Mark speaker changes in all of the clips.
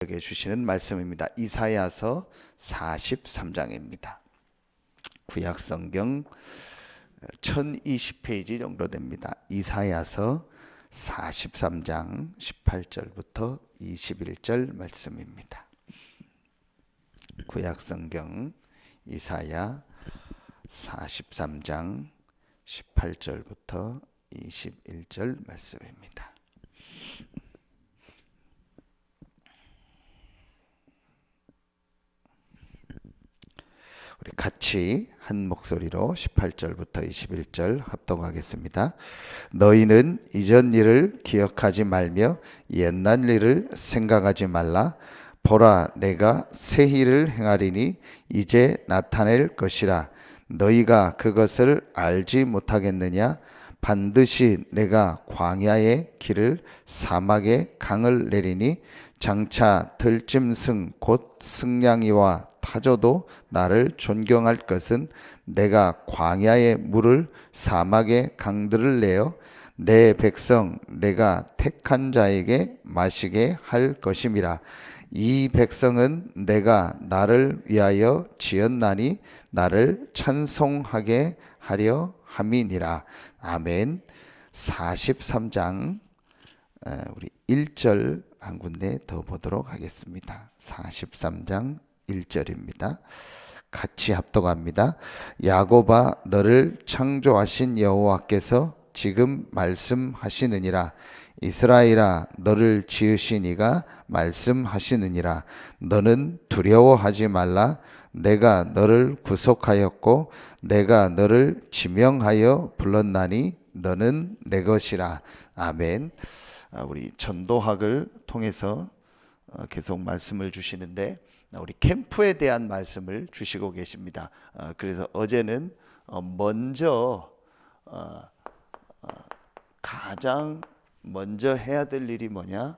Speaker 1: 우리에게 주시는 말씀입니다. 이사야서 43장입니다. 구약성경 1020페이지 정도 됩니다. 이사야서 43장 18절부터 21절 말씀입니다. 구약성경 이사야 43장 18절부터 21절 말씀입니다. 우리 같이 한 목소리로 18절부터 21절 합독하겠습니다. 너희는 이전 일을 기억하지 말며 옛날 일을 생각하지 말라. 보라, 내가 새 일을 행하리니 이제 나타낼 것이라. 너희가 그것을 알지 못하겠느냐? 반드시 내가 광야의 길을 사막의 강을 내리니 장차 들짐승 곧 승냥이와 타조도 나를 존경할 것은 내가 광야의 물을 사막의 강들을 내어 내 백성 내가 택한 자에게 마시게 할 것임이라. 이 백성은 내가 나를 위하여 지었나니 나를 찬송하게 하려 함이니라. 아멘. 43장 우리 1절 한 군데 더 보도록 하겠습니다. 43장 1절입니다. 같이 합독합니다. 야곱아, 너를 창조하신 여호와께서 지금 말씀하시느니라. 이스라엘아, 너를 지으신 이가 말씀하시느니라. 너는 두려워하지 말라. 내가 너를 구속하였고 내가 너를 지명하여 불렀나니 너는 내 것이라. 아멘. 우리 전도학을 통해서 계속 말씀을 주시는데 우리 캠프에 대한 말씀을 주시고 계십니다. 그래서 어제는 먼저 가장 먼저 해야 될 일이 뭐냐?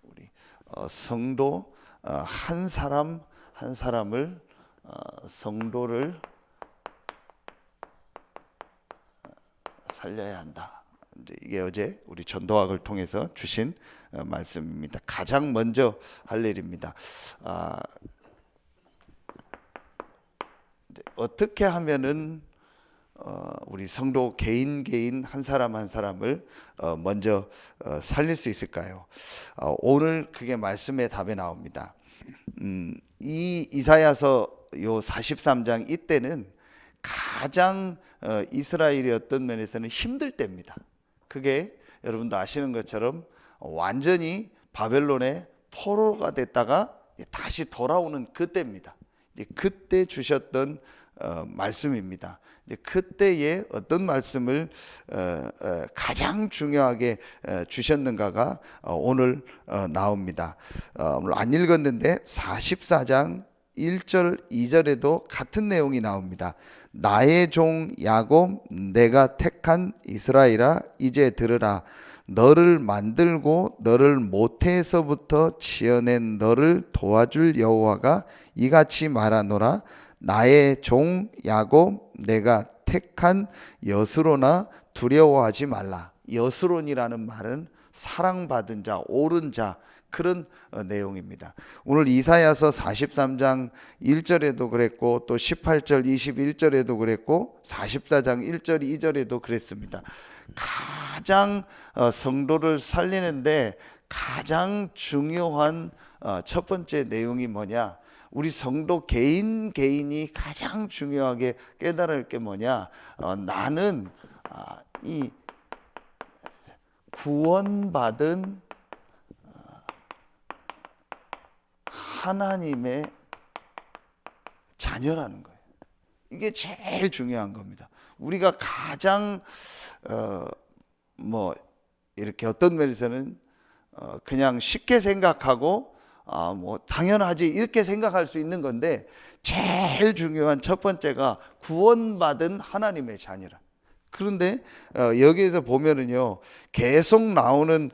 Speaker 1: 우리 성도 한 사람 한 사람을 성도를 살려야 한다. 이게 어제 우리 전도학을 통해서 주신 말씀입니다. 가장 먼저 할 일입니다. 어떻게 하면은 우리 성도 개인 한 사람 한 사람을 먼저 살릴 수 있을까요? 오늘 그게 말씀의 답에 나옵니다. 이 이사야서 요 43장 이때는 가장 이스라엘이 어떤 면에서는 힘들 때입니다. 그게 여러분도 아시는 것처럼 완전히 바벨론의 포로가 됐다가 다시 돌아오는 그때입니다. 그때 주셨던 말씀입니다. 그때에 어떤 말씀을 가장 중요하게 주셨는가가 오늘 나옵니다. 오늘 안 읽었는데 44장 1절 2절에도 같은 내용이 나옵니다. 나의 종 야곱, 내가 택한 이스라엘아, 이제 들으라. 너를 만들고 너를 모태에서부터 지어낸 너를 도와줄 여호와가 이같이 말하노라. 나의 종 야곱, 내가 택한 여스로나 두려워하지 말라. 여스론이라는 말은 사랑받은 자, 옳은 자, 그런 내용입니다. 오늘 이사야서 43장 1절에도 그랬고 또 18절 21절에도 그랬고 44장 1절 2절에도 그랬습니다. 가장 성도를 살리는데 가장 중요한 첫 번째 내용이 뭐냐? 우리 성도 개인이 가장 중요하게 깨달을 게 뭐냐? 나는 이 구원받은 하나님의 자녀라는 거예요. 이게 제일 중요한 겁니다. 우리가 가장 이렇게 어떤 면에서는 그냥 쉽게 생각하고 당연하지 이렇게 생각할 수 있는 건데 제일 중요한 첫 번째가 구원받은 하나님의 자녀라. 그런데 여기에서 보면은요 계속 나오는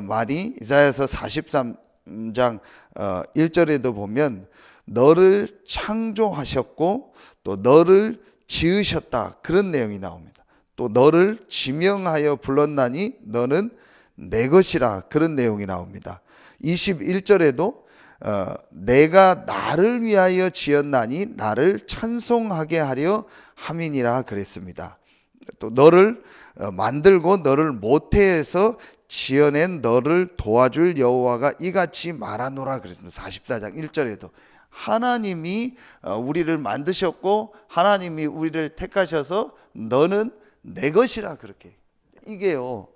Speaker 1: 말이 이사야서 43장 1절에도 보면 너를 창조하셨고 또 너를 지으셨다, 그런 내용이 나옵니다. 또 너를 지명하여 불렀나니 너는 내 것이라, 그런 내용이 나옵니다. 21절에도 내가 나를 위하여 지었나니 나를 찬송하게 하려 함이니라 그랬습니다. 또 너를 만들고 너를 모태에서 지어낸 너를 도와줄 여호와가 이같이 말하노라 그랬습니다. 44장 1절에도 하나님이 우리를 만드셨고 하나님이 우리를 택하셔서 너는 내 것이라 그렇게. 이게요,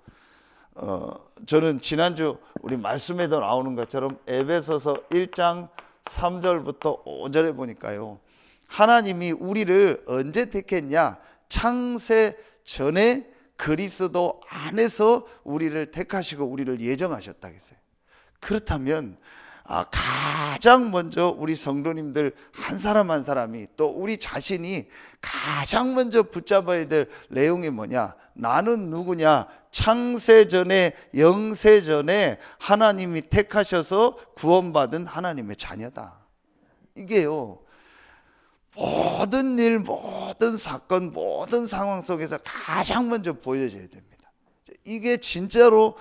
Speaker 1: 저는 지난주 우리 말씀에도 나오는 것처럼 에베소서 1장 3절부터 5절에 보니까요, 하나님이 우리를 언제 택했냐? 창세 전에 그리스도 안에서 우리를 택하시고 우리를 예정하셨다 했어요. 그렇다면 가장 먼저 우리 성도님들 한 사람 한 사람이, 또 우리 자신이 가장 먼저 붙잡아야 될 내용이 뭐냐? 나는 누구냐? 창세 전에, 영세 전에 하나님이 택하셔서 구원받은 하나님의 자녀다. 이게요, 모든 일, 모든 사건, 모든 상황 속에서 가장 먼저 보여져야 됩니다. 이게 진짜로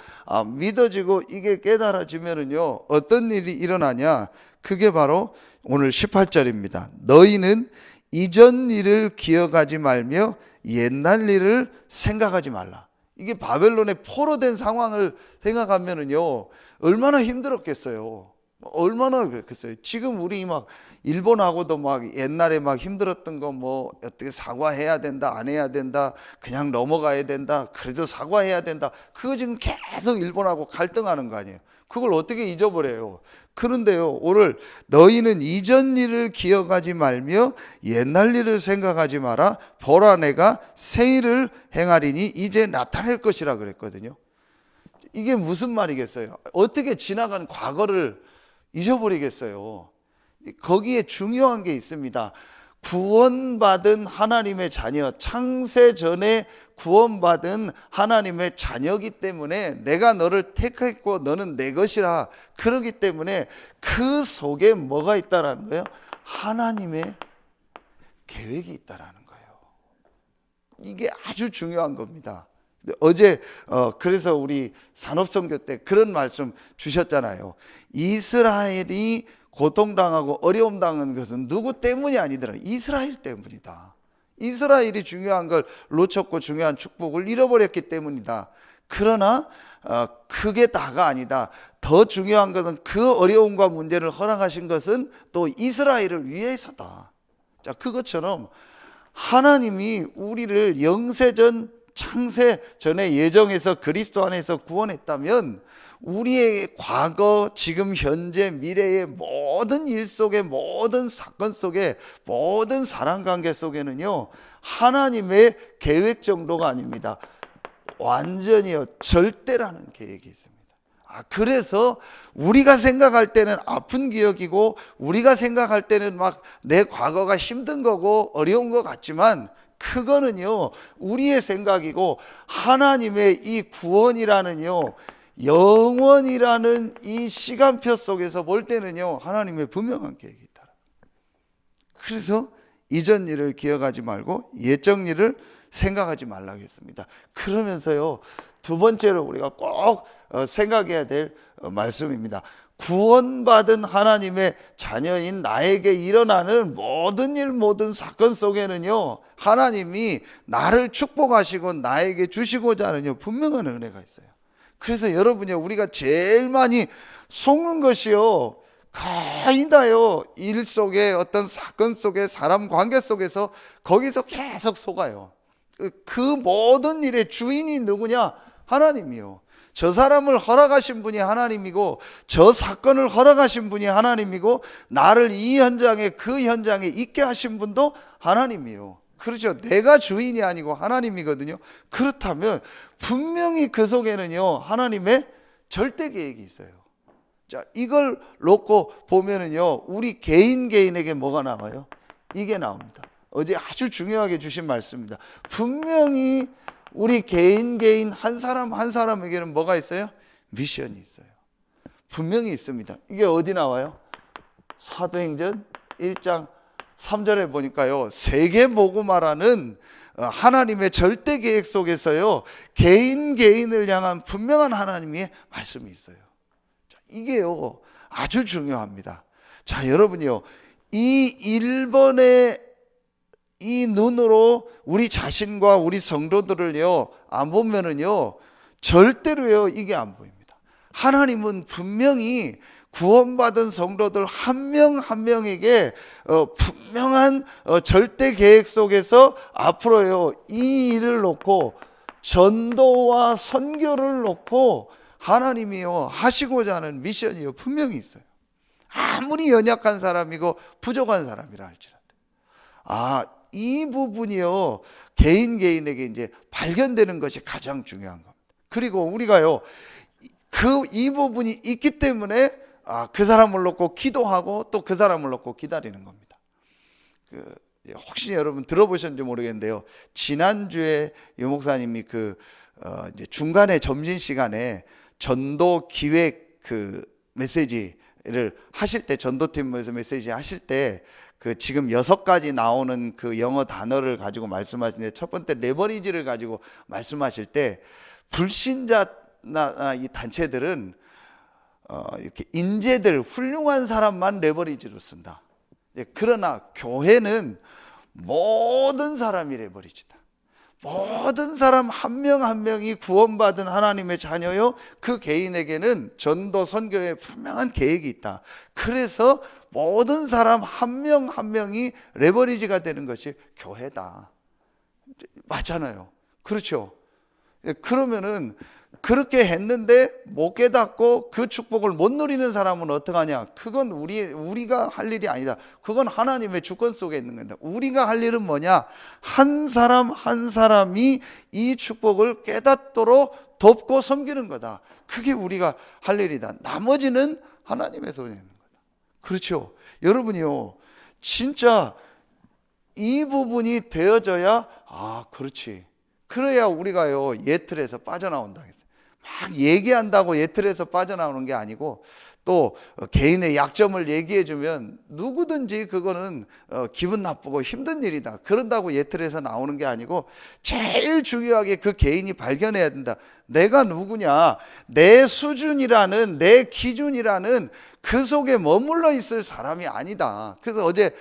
Speaker 1: 믿어지고 이게 깨달아지면은요, 어떤 일이 일어나냐? 그게 바로 오늘 18절입니다. 너희는 이전 일을 기억하지 말며 옛날 일을 생각하지 말라. 이게 바벨론의 포로된 상황을 생각하면은요, 얼마나 힘들었겠어요. 얼마나 그랬겠어요. 지금 우리 막 일본하고도 막 옛날에 막 힘들었던 거 뭐 어떻게 사과해야 된다, 안 해야 된다, 그냥 넘어가야 된다, 그래도 사과해야 된다, 그거 지금 계속 일본하고 갈등하는 거 아니에요. 그걸 어떻게 잊어버려요. 그런데요, 오늘 너희는 이전 일을 기억하지 말며 옛날 일을 생각하지 마라. 보라, 내가 새 일을 행하리니 이제 나타날 것이라 그랬거든요. 이게 무슨 말이겠어요? 어떻게 지나간 과거를 잊어버리겠어요? 거기에 중요한 게 있습니다. 구원받은 하나님의 자녀, 창세 전에 구원받은 하나님의 자녀이기 때문에 내가 너를 택했고 너는 내 것이라. 그러기 때문에 그 속에 뭐가 있다라는 거예요? 하나님의 계획이 있다라는 거예요. 이게 아주 중요한 겁니다. 어제 그래서 우리 산업선교 때 그런 말씀 주셨잖아요. 이스라엘이 고통당하고 어려움 당하는 것은 누구 때문이 아니더라. 이스라엘 때문이다. 이스라엘이 중요한 걸 놓쳤고 중요한 축복을 잃어버렸기 때문이다. 그러나 그게 다가 아니다. 더 중요한 것은 그 어려움과 문제를 허락하신 것은 또 이스라엘을 위해서다. 자, 그것처럼 하나님이 우리를 영세전 창세 전에 예정해서 그리스도 안에서 구원했다면 우리의 과거, 지금, 현재, 미래의 모든 일 속에, 모든 사건 속에, 모든 사랑관계 속에는요, 하나님의 계획 정도가 아닙니다. 완전히요, 절대라는 계획이 있습니다. 그래서 우리가 생각할 때는 아픈 기억이고 우리가 생각할 때는 막 내 과거가 힘든 거고 어려운 것 같지만 그거는요, 우리의 생각이고 하나님의 이 구원이라는요, 영원이라는 이 시간표 속에서 볼 때는요, 하나님의 분명한 계획이 있다. 그래서 이전 일을 기억하지 말고 예적 일을 생각하지 말라고 했습니다. 그러면서요, 두 번째로 우리가 꼭 생각해야 될 말씀입니다. 구원받은 하나님의 자녀인 나에게 일어나는 모든 일, 모든 사건 속에는요, 하나님이 나를 축복하시고 나에게 주시고자 하는 분명한 은혜가 있어요. 그래서 여러분이 우리가 제일 많이 속는 것이요, 거의 다요, 일 속에 어떤 사건 속에 사람 관계 속에서 거기서 계속 속아요. 그 모든 일의 주인이 누구냐? 하나님이요. 저 사람을 허락하신 분이 하나님이고 저 사건을 허락하신 분이 하나님이고 나를 이 현장에 그 현장에 있게 하신 분도 하나님이요. 그렇죠. 내가 주인이 아니고 하나님이거든요. 그렇다면 분명히 그 속에는요, 하나님의 절대 계획이 있어요. 자, 이걸 놓고 보면은요, 우리 개인에게 뭐가 나와요? 이게 나옵니다. 어제 아주 중요하게 주신 말씀입니다. 분명히 우리 개인 한 사람 한 사람에게는 뭐가 있어요? 미션이 있어요. 분명히 있습니다. 이게 어디 나와요? 사도행전 1장 3절에 보니까요, 세계복음화라는 하나님의 절대 계획 속에서요, 개인을 향한 분명한 하나님의 말씀이 있어요. 자, 이게요 아주 중요합니다. 자, 여러분요, 이 1번의 이 눈으로 우리 자신과 우리 성도들을요 안 보면은요 절대로요 이게 안 보입니다. 하나님은 분명히 구원받은 성도들 한 명 한 명에게 분명한 절대 계획 속에서 앞으로요 이 일을 놓고 전도와 선교를 놓고 하나님이요 하시고자 하는 미션이요 분명히 있어요. 아무리 연약한 사람이고 부족한 사람이라 할지라도 이 부분이요 개인에게 이제 발견되는 것이 가장 중요한 겁니다. 그리고 우리가요 이 부분이 있기 때문에 그 사람을 놓고 기도하고 또 그 사람을 놓고 기다리는 겁니다. 혹시 여러분 들어보셨는지 모르겠는데요, 지난주에 유 목사님이 이제 중간에 점심 시간에 전도 기획 메시지를 하실 때, 전도팀에서 메시지 하실 때 지금 6가지 나오는 영어 단어를 가지고 말씀하시는데, 첫 번째 레버리지를 가지고 말씀하실 때 불신자나 이 단체들은 이렇게 인재들, 훌륭한 사람만 레버리지로 쓴다. 그러나 교회는 모든 사람이 레버리지다. 모든 사람 한 명 한 명이 구원받은 하나님의 자녀요, 그 개인에게는 전도 선교에 분명한 계획이 있다. 그래서 모든 사람 한 명 한 명이 레버리지가 되는 것이 교회다. 맞잖아요. 그렇죠. 그러면은 그렇게 했는데 못 깨닫고 그 축복을 못 누리는 사람은 어떡하냐? 그건 우리가 할 일이 아니다. 그건 하나님의 주권 속에 있는 겁니다. 우리가 할 일은 뭐냐? 한 사람 한 사람이 이 축복을 깨닫도록 돕고 섬기는 거다. 그게 우리가 할 일이다. 나머지는 하나님의 손에 있는 거다. 그렇죠. 여러분이요, 진짜 이 부분이 되어져야 그렇지. 그래야 우리가요 예틀에서 빠져나온다. 막 얘기한다고 예틀에서 빠져나오는 게 아니고, 또 개인의 약점을 얘기해 주면 누구든지 그거는 기분 나쁘고 힘든 일이다. 그런다고 예틀에서 나오는 게 아니고, 제일 중요하게 그 개인이 발견해야 된다. 내가 누구냐, 내 수준이라는, 내 기준이라는 그 속에 머물러 있을 사람이 아니다. 그래서 어제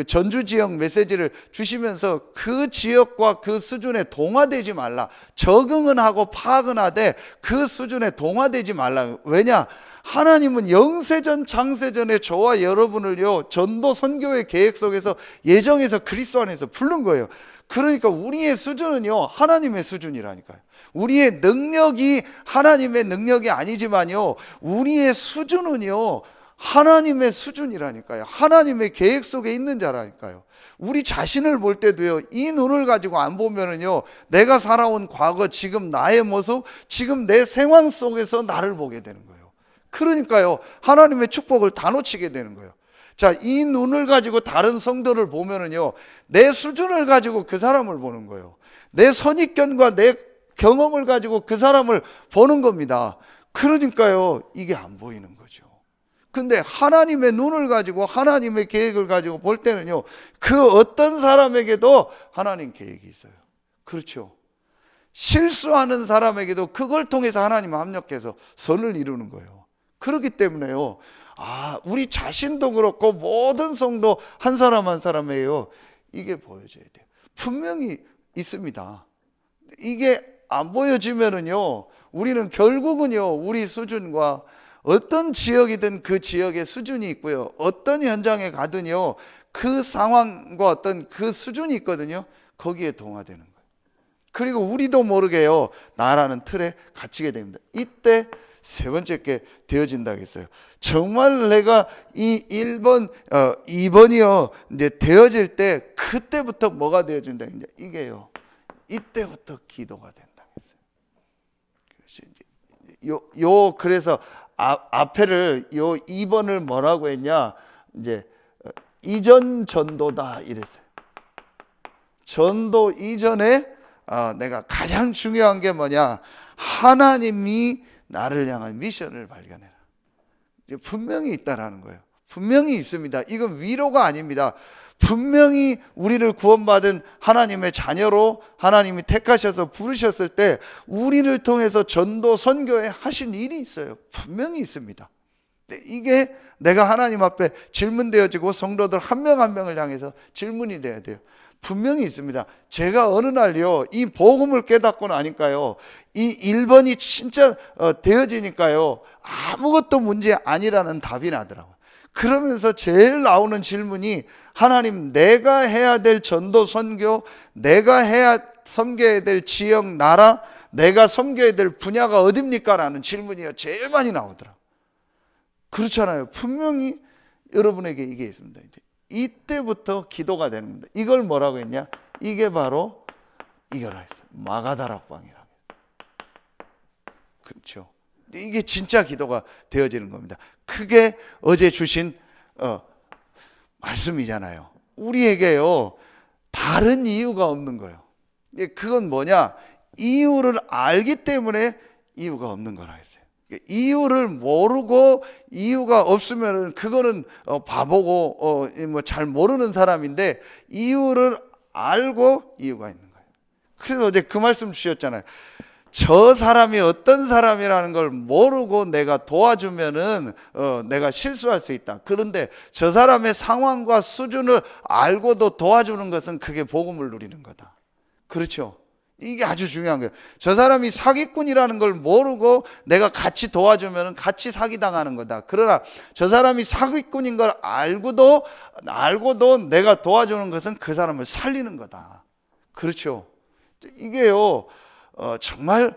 Speaker 1: 전주 지역 메시지를 주시면서 그 지역과 그 수준에 동화되지 말라. 적응은 하고 파악은 하되 그 수준에 동화되지 말라. 왜냐? 하나님은 영세전 장세전에 저와 여러분을요 전도 선교의 계획 속에서 예정해서 그리스도 안에서 부른 거예요. 그러니까 우리의 수준은요 하나님의 수준이라니까요. 우리의 능력이 하나님의 능력이 아니지만요, 우리의 수준은요 하나님의 수준이라니까요. 하나님의 계획 속에 있는 자라니까요. 우리 자신을 볼 때도요, 이 눈을 가지고 안 보면은요, 내가 살아온 과거, 지금 나의 모습, 지금 내 생활 속에서 나를 보게 되는 거예요. 그러니까요, 하나님의 축복을 다 놓치게 되는 거예요. 자, 이 눈을 가지고 다른 성도를 보면은요, 내 수준을 가지고 그 사람을 보는 거예요. 내 선입견과 내 경험을 가지고 그 사람을 보는 겁니다. 그러니까요, 이게 안 보이는 거죠. 근데 하나님의 눈을 가지고 하나님의 계획을 가지고 볼 때는요, 그 어떤 사람에게도 하나님 계획이 있어요. 그렇죠. 실수하는 사람에게도 그걸 통해서 하나님 합력해서 선을 이루는 거예요. 그렇기 때문에요, 우리 자신도 그렇고 모든 성도 한 사람 한 사람에요, 이게 보여져야 돼요. 분명히 있습니다. 이게 안 보여지면은요, 우리는 결국은요, 우리 수준과 어떤 지역이든 그 지역의 수준이 있고요, 어떤 현장에 가든요 그 상황과 어떤 그 수준이 있거든요. 거기에 동화되는 거예요. 그리고 우리도 모르게요 나라는 틀에 갇히게 됩니다. 이때 세 번째 게 되어진다 했어요. 정말 내가 이 1번, 2번이요 이제 되어질 때, 그때부터 뭐가 되어진다 했냐, 이게요 이때부터 기도가 된다 했어요. 그래서 앞에를 요 2번을 뭐라고 했냐, 이제 이전 전도다 이랬어요. 전도 이전에 내가 가장 중요한 게 뭐냐, 하나님이 나를 향한 미션을 발견해라. 분명히 있다라는 거예요. 분명히 있습니다. 이건 위로가 아닙니다. 분명히 우리를 구원받은 하나님의 자녀로 하나님이 택하셔서 부르셨을 때 우리를 통해서 전도 선교에 하신 일이 있어요. 분명히 있습니다. 이게 내가 하나님 앞에 질문되어지고 성도들 한 명 한 명을 향해서 질문이 돼야 돼요. 분명히 있습니다. 제가 어느 날요, 이 복음을 깨닫고 나니까요, 이 1번이 진짜 되어지니까요, 아무것도 문제 아니라는 답이 나더라고요. 그러면서 제일 나오는 질문이, 하나님, 내가 해야 될 전도 선교, 내가 섬겨야 될 지역, 나라, 내가 섬겨야 될 분야가 어딥니까? 라는 질문이 제일 많이 나오더라고요. 그렇잖아요. 분명히 여러분에게 이게 있습니다. 이때부터 기도가 되는 겁니다. 이걸 뭐라고 했냐? 이게 바로 이거라 했어요. 마가다락방이라고. 그렇죠. 이게 진짜 기도가 되어지는 겁니다. 그게 어제 주신 말씀이잖아요. 우리에게요, 다른 이유가 없는 거예요. 그건 뭐냐? 이유를 알기 때문에 이유가 없는 거라 했어요. 이유를 모르고 이유가 없으면 그거는 바보고 뭐 잘 모르는 사람인데, 이유를 알고 이유가 있는 거예요. 그래서 어제 그 말씀 주셨잖아요. 저 사람이 어떤 사람이라는 걸 모르고 내가 도와주면은 내가 실수할 수 있다. 그런데 저 사람의 상황과 수준을 알고도 도와주는 것은 그게 복음을 누리는 거다. 그렇죠? 이게 아주 중요한 거예요. 저 사람이 사기꾼이라는 걸 모르고 내가 같이 도와주면 같이 사기당하는 거다. 그러나 저 사람이 사기꾼인 걸 알고도 내가 도와주는 것은 그 사람을 살리는 거다. 그렇죠. 이게요, 정말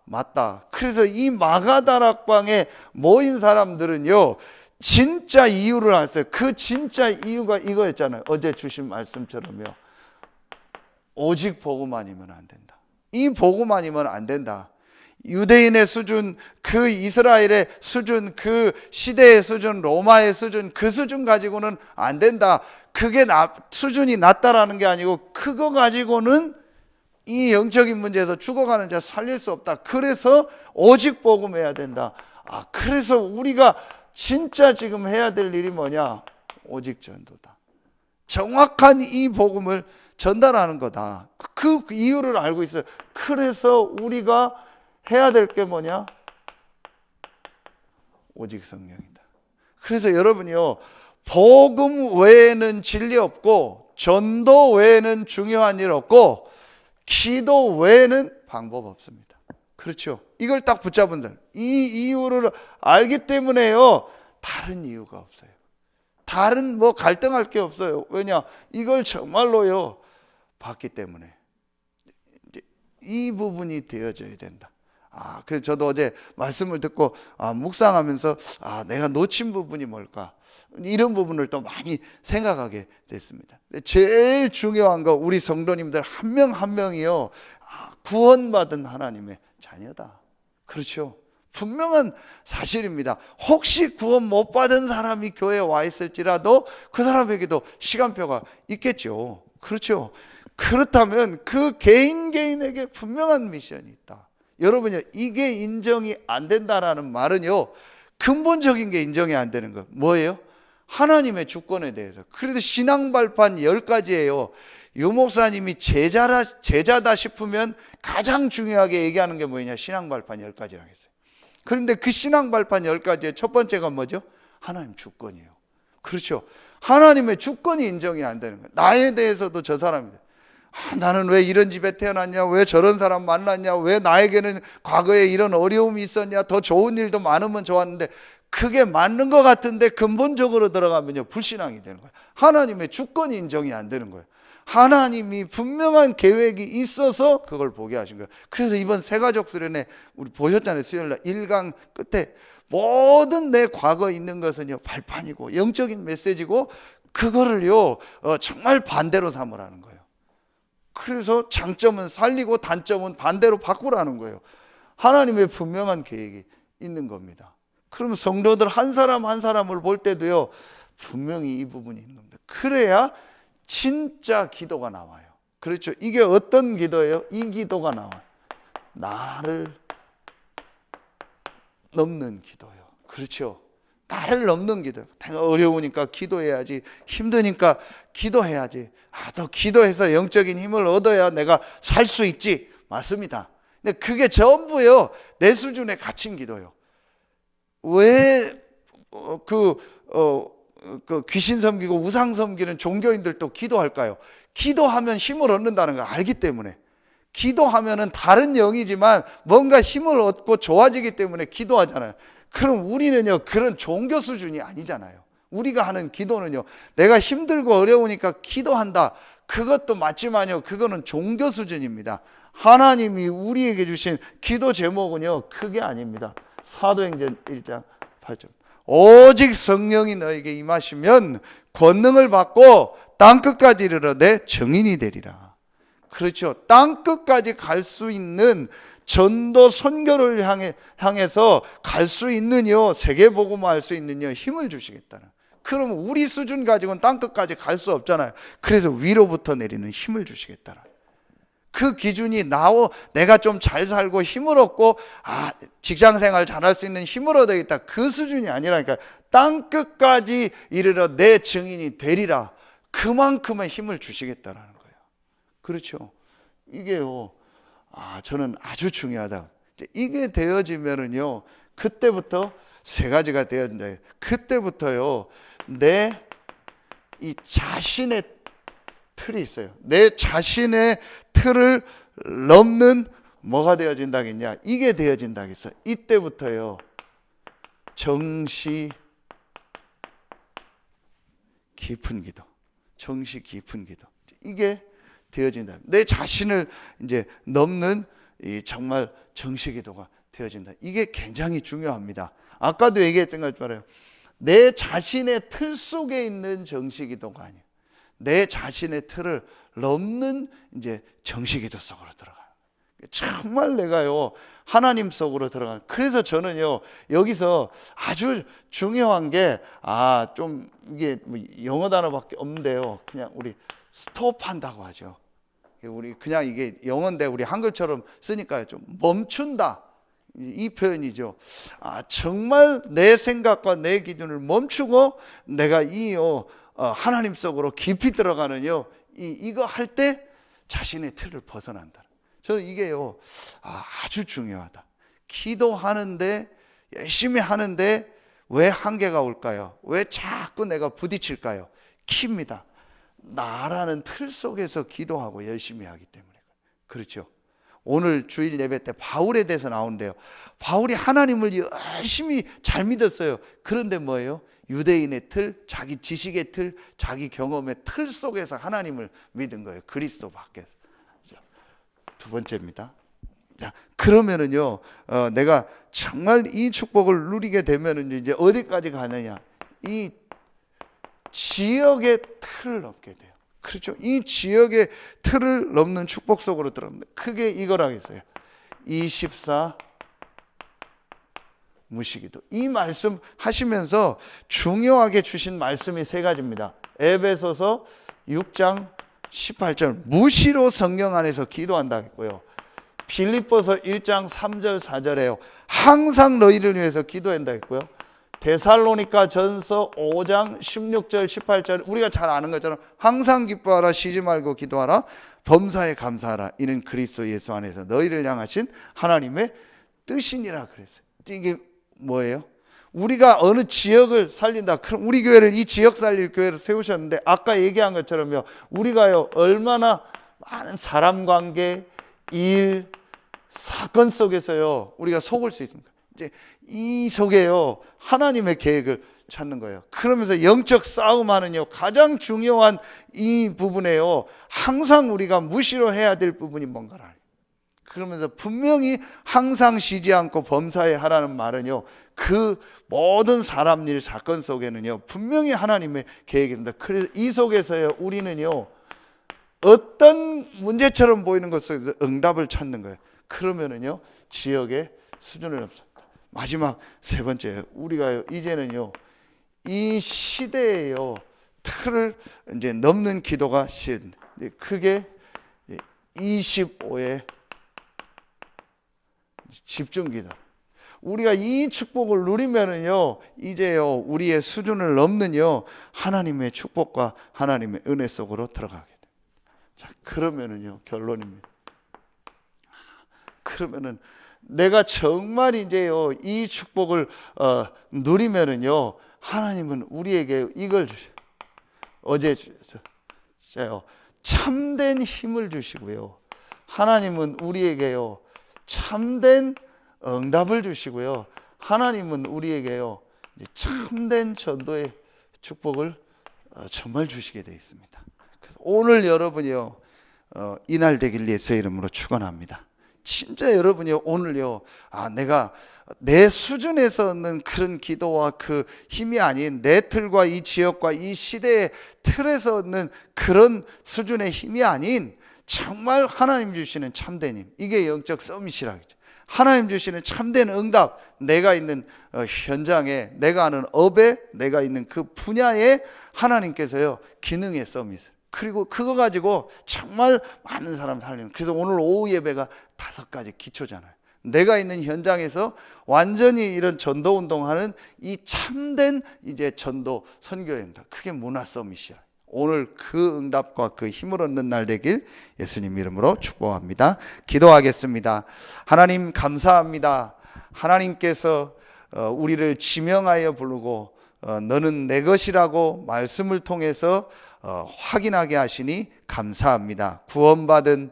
Speaker 1: 맞다. 그래서 이 마가다락방에 모인 사람들은요, 진짜 이유를 알았어요. 그 진짜 이유가 이거였잖아요. 어제 주신 말씀처럼요. 오직 복음 아니면 안 된다. 이 복음 아니면 안 된다. 유대인의 수준, 그 이스라엘의 수준, 그 시대의 수준, 로마의 수준, 그 수준 가지고는 안 된다. 그게 수준이 낮다라는 게 아니고, 그거 가지고는 이 영적인 문제에서 죽어가는 자 살릴 수 없다. 그래서 오직 복음해야 된다. 그래서 우리가 진짜 지금 해야 될 일이 뭐냐? 오직 전도다. 정확한 이 복음을 전달하는 거다. 그 이유를 알고 있어요. 그래서 우리가 해야 될 게 뭐냐? 오직 성령이다. 그래서 여러분이요, 복음 외에는 진리 없고, 전도 외에는 중요한 일 없고, 기도 외에는 방법 없습니다. 그렇죠? 이걸 딱 붙잡은 사람, 이 이유를 알기 때문에요, 다른 이유가 없어요. 다른 뭐 갈등할 게 없어요. 왜냐? 이걸 정말로요 봤기 때문에. 이 부분이 되어져야 된다. 그래서 저도 어제 말씀을 듣고 묵상하면서 내가 놓친 부분이 뭘까? 이런 부분을 또 많이 생각하게 됐습니다. 제일 중요한 거, 우리 성도님들 한 명 한 명이요, 구원받은 하나님의 자녀다. 그렇죠? 분명한 사실입니다. 혹시 구원 못 받은 사람이 교회에 와 있을지라도 그 사람에게도 시간표가 있겠죠. 그렇죠? 그렇다면 그 개인에게 분명한 미션이 있다. 여러분요, 이게 인정이 안 된다라는 말은요, 근본적인 게 인정이 안 되는 거 뭐예요? 하나님의 주권에 대해서. 그래도 신앙 발판 10가지예요. 유 목사님이 제자다 싶으면 가장 중요하게 얘기하는 게 뭐냐? 신앙 발판 10가지라고 했어요. 그런데 그 신앙 발판 10가지의 첫 번째가 뭐죠? 하나님 주권이에요. 그렇죠? 하나님의 주권이 인정이 안 되는 거예요. 나에 대해서도 저 사람이다. 나는 왜 이런 집에 태어났냐? 왜 저런 사람 만났냐? 왜 나에게는 과거에 이런 어려움이 있었냐? 더 좋은 일도 많으면 좋았는데, 그게 맞는 것 같은데 근본적으로 들어가면요, 불신앙이 되는 거예요. 하나님의 주권이 인정이 안 되는 거예요. 하나님이 분명한 계획이 있어서 그걸 보게 하신 거예요. 그래서 이번 새가족 수련회 우리 보셨잖아요. 수요일날 1강 끝에 모든 내 과거에 있는 것은요, 발판이고 영적인 메시지고, 그거를요 정말 반대로 삼으라는 거예요. 그래서 장점은 살리고 단점은 반대로 바꾸라는 거예요. 하나님의 분명한 계획이 있는 겁니다. 그럼 성도들 한 사람 한 사람을 볼 때도요, 분명히 이 부분이 있는 겁니다. 그래야 진짜 기도가 나와요. 그렇죠? 이게 어떤 기도예요? 이 기도가 나와요. 나를 넘는 기도요. 그렇죠? 나를 넘는 기도. 내가 어려우니까 기도해야지, 힘드니까 기도해야지, 더 기도해서 영적인 힘을 얻어야 내가 살 수 있지. 맞습니다. 근데 그게 전부요, 내 수준에 갇힌 기도요. 왜 그 귀신 섬기고 우상 섬기는 종교인들도 기도할까요? 기도하면 힘을 얻는다는 걸 알기 때문에. 기도하면은 다른 영이지만 뭔가 힘을 얻고 좋아지기 때문에 기도하잖아요. 그럼 우리는요, 그런 종교 수준이 아니잖아요. 우리가 하는 기도는요, 내가 힘들고 어려우니까 기도한다. 그것도 맞지만요, 그거는 종교 수준입니다. 하나님이 우리에게 주신 기도 제목은요, 그게 아닙니다. 사도행전 1장 8절. 오직 성령이 너에게 임하시면 권능을 받고 땅끝까지 이르러 내 증인이 되리라. 그렇죠. 땅끝까지 갈 수 있는 전도 선교를 향해서 갈 수 있는요, 세계복음화 할 수 있는요, 힘을 주시겠다는. 그러면 우리 수준 가지고는 땅끝까지 갈 수 없잖아요. 그래서 위로부터 내리는 힘을 주시겠다는. 그 기준이 내가 좀 잘 살고 힘을 얻고 직장생활 잘할 수 있는 힘을 얻어야겠다, 그 수준이 아니라니까. 땅끝까지 이르러 내 증인이 되리라. 그만큼의 힘을 주시겠다라는 거예요. 그렇죠. 이게요, 저는 아주 중요하다. 이게 되어지면은요, 그때부터 세 가지가 되어진다. 그때부터요, 내 이 자신의 틀이 있어요. 내 자신의 틀을 넘는 뭐가 되어진다겠냐? 이게 되어진다겠어. 이때부터요, 정시 깊은 기도, 정시 깊은 기도, 이게 되어진다. 내 자신을 이제 넘는 이 정말 정시 기도가 되어진다. 이게 굉장히 중요합니다. 아까도 얘기했던 것처럼 내 자신의 틀 속에 있는 정시 기도가 아니에요. 내 자신의 틀을 넘는 이제 정시 기도 속으로 들어가요. 정말 내가요, 하나님 속으로 들어가요. 그래서 저는요, 여기서 아주 중요한 게, 좀 이게 뭐 영어 단어밖에 없는데요, 그냥 우리 스톱한다고 하죠. 우리 그냥 이게 영어인데 우리 한글처럼 쓰니까 좀 멈춘다, 이 표현이죠. 정말 내 생각과 내 기준을 멈추고 내가 하나님 속으로 깊이 들어가는요, 이거 할 때 자신의 틀을 벗어난다. 저는 이게요, 아주 중요하다. 기도하는데, 열심히 하는데 왜 한계가 올까요? 왜 자꾸 내가 부딪힐까요? 킵니다. 나라는 틀 속에서 기도하고 열심히 하기 때문에. 그렇죠. 오늘 주일 예배 때 바울에 대해서 나오는데요, 바울이 하나님을 열심히 잘 믿었어요. 그런데 뭐예요? 유대인의 틀, 자기 지식의 틀, 자기 경험의 틀 속에서 하나님을 믿은 거예요. 그리스도 밖에서. 두 번째입니다. 자, 그러면은요, 내가 정말 이 축복을 누리게 되면은 이제 어디까지 가느냐? 이 지역의 틀을 넘게 돼요. 그렇죠. 이 지역의 틀을 넘는 축복 속으로 들어갑니다. 크게 이거라겠어요. 24 무시기도. 이 말씀 하시면서 중요하게 주신 말씀이 세 가지입니다. 에베소서 6장 18절 무시로 성령 안에서 기도한다 했고요. 빌립보서 1장 3절 4절에요. 항상 너희를 위해서 기도한다 했고요. 데살로니가 전서 5장 16절 18절 우리가 잘 아는 것처럼 항상 기뻐하라, 쉬지 말고 기도하라, 범사에 감사하라, 이는 그리스도 예수 안에서 너희를 향하신 하나님의 뜻이니라 그랬어요. 이게 뭐예요? 우리가 어느 지역을 살린다, 그럼 우리 교회를 이 지역 살릴 교회를 세우셨는데, 아까 얘기한 것처럼요, 우리가요 얼마나 많은 사람 관계, 일, 사건 속에서요 우리가 속을 수 있습니까? 이제 이 속에요 하나님의 계획을 찾는 거예요. 그러면서 영적 싸움하는요 가장 중요한 이 부분에요 항상 우리가 무시로 해야 될 부분이 뭔가를 알아요. 그러면서 분명히 항상 쉬지 않고 범사에 하라는 말은요, 그 모든 사람 일 사건 속에는요 분명히 하나님의 계획입니다. 그래서 이 속에서요 우리는요 어떤 문제처럼 보이는 것 속에서 응답을 찾는 거예요. 그러면은요 지역의 수준을 넘습니다. 마지막 세 번째, 우리가 이제는요 이 시대에요 틀을 이제 넘는 기도가 크게 25의 집중기도. 우리가 이 축복을 누리면은요 이제요 우리의 수준을 넘는요 하나님의 축복과 하나님의 은혜 속으로 들어가게 됩니다. 자, 그러면은요 결론입니다. 그러면은 내가 정말 이제요 이 축복을 누리면은요 하나님은 우리에게 이걸 어제 주셨어요. 참된 힘을 주시고요. 하나님은 우리에게요 참된 응답을 주시고요. 하나님은 우리에게요 참된 전도의 축복을 정말 주시게 되어 있습니다. 그래서 오늘 여러분이요 이날 되길 예수의 이름으로 축원합니다. 진짜 여러분이요 오늘요 내가 내 수준에서 얻는 그런 기도와 그 힘이 아닌 내 틀과 이 지역과 이 시대의 틀에서 얻는 그런 수준의 힘이 아닌 정말 하나님 주시는 참된 힘, 이게 영적 서밋이라겠죠. 하나님 주시는 참된 응답, 내가 있는 현장에, 내가 하는 업에, 내가 있는 그 분야에 하나님께서요 기능의 서밋을, 그리고 그거 가지고 정말 많은 사람 살리는. 그래서 오늘 오후 예배가 5가지 기초잖아요. 내가 있는 현장에서 완전히 이런 전도 운동하는 이 참된 이제 전도 선교의 응답, 그게 문화 서밋이야. 오늘 그 응답과 그 힘을 얻는 날 되길 예수님 이름으로 축복합니다. 기도하겠습니다. 하나님 감사합니다. 하나님께서 우리를 지명하여 부르고 너는 내 것이라고 말씀을 통해서 확인하게 하시니 감사합니다. 구원받은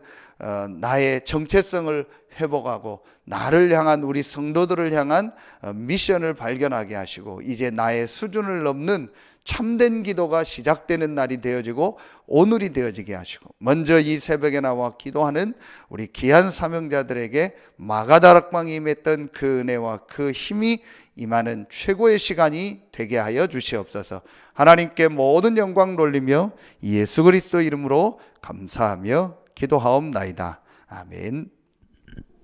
Speaker 1: 나의 정체성을 회복하고 나를 향한, 우리 성도들을 향한 미션을 발견하게 하시고 이제 나의 수준을 넘는 참된 기도가 시작되는 날이 되어지고 오늘이 되어지게 하시고, 먼저 이 새벽에 나와 기도하는 우리 귀한 사명자들에게 마가다락방에 임했던 그 은혜와 그 힘이 임하는 최고의 시간이 되게 하여 주시옵소서. 하나님께 모든 영광 돌리며 예수 그리스도 이름으로 감사하며 기도하옵나이다. 아멘.